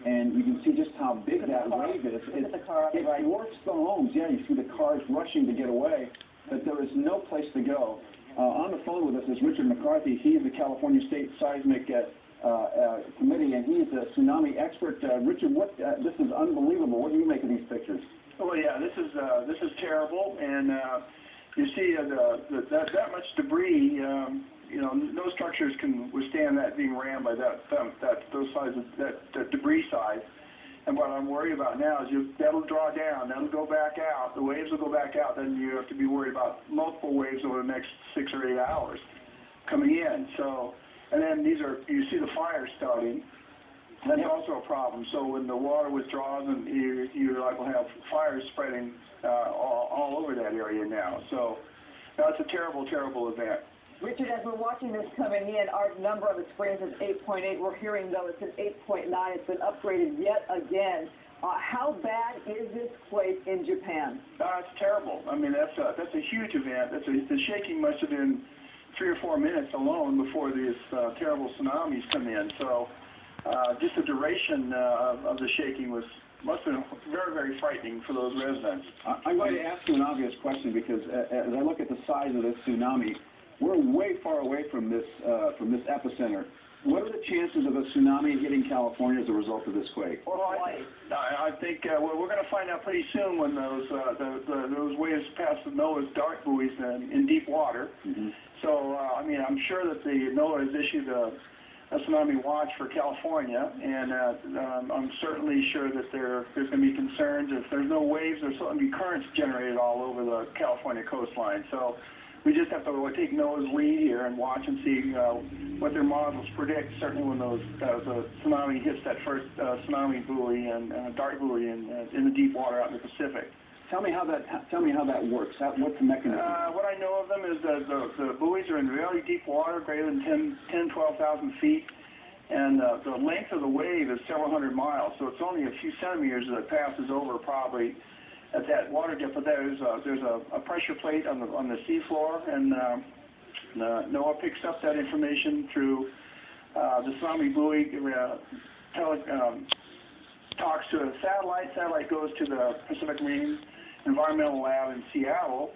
and you can see just how big that wave is. It dwarfs the homes. Yeah, you see the cars rushing to get away, but there is no place to go. On the phone with us is Richard McCarthy. He's the California State Seismic Committee, and he's a tsunami expert. Richard, this is unbelievable. What do you make of these pictures? Well, yeah, this is terrible, and you see that much debris. No structures can withstand that being rammed by those size of that debris size. And what I'm worried about now is that'll draw down, that'll go back out, the waves will go back out, then you have to be worried about multiple waves over the next 6 or 8 hours coming in. So, and then you see the fires starting. That's also a problem. So when the water withdraws, and you will have fires spreading all over that area now. So that's a terrible, terrible event. Richard, as we're watching this coming in, our number on the screen says 8.8. We're hearing, though, it's an 8.9. It's been upgraded yet again. How bad is this quake in Japan? It's terrible. I mean, that's a huge event. The shaking must have been 3 or 4 minutes alone before these terrible tsunamis come in. So just the duration of the shaking must have been very, very frightening for those residents. I'm going to ask you an obvious question, because as I look at the size of this tsunami, we're way far away from this epicenter. What are the chances of a tsunami hitting California as a result of this quake? Well, I think we're going to find out pretty soon when those waves pass the NOAA's dark buoys in deep water. Mm-hmm. So, I mean, I'm sure that the NOAA has issued a tsunami watch for California, and I'm certainly sure that there's going to be concerns. If there's no waves, there's going to be currents generated all over the California coastline. So we just have to take NOAA's lead here and watch and see what their models predict. Certainly when the tsunami hits that first tsunami buoy and dark buoy in the deep water out in the Pacific. Tell me how that works. What's the mechanism? What I know of them is that the buoys are in really deep water, greater than 12,000 feet, and the length of the wave is several hundred miles. So it's only a few centimeters that passes over probably at that water depth. But there's a pressure plate on the seafloor, and NOAA picks up that information through the tsunami buoy. Talks to a satellite. Satellite goes to the Pacific Marine Environmental Lab in Seattle,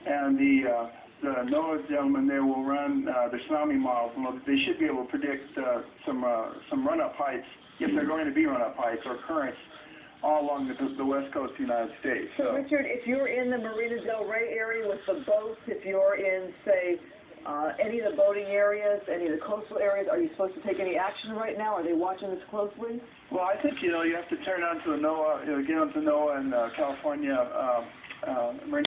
and the NOAA gentlemen there will run the tsunami models, and they should be able to predict some run-up heights, if they're going to be run-up heights or currents, all along the west coast of the United States. So, Richard, if you're in the Marina del Rey area with the boats, if you're in, say, any of the boating areas, any of the coastal areas, are you supposed to take any action right now? Are they watching this closely? Well, I think, you have to turn on to the NOAA, get onto NOAA and California Marine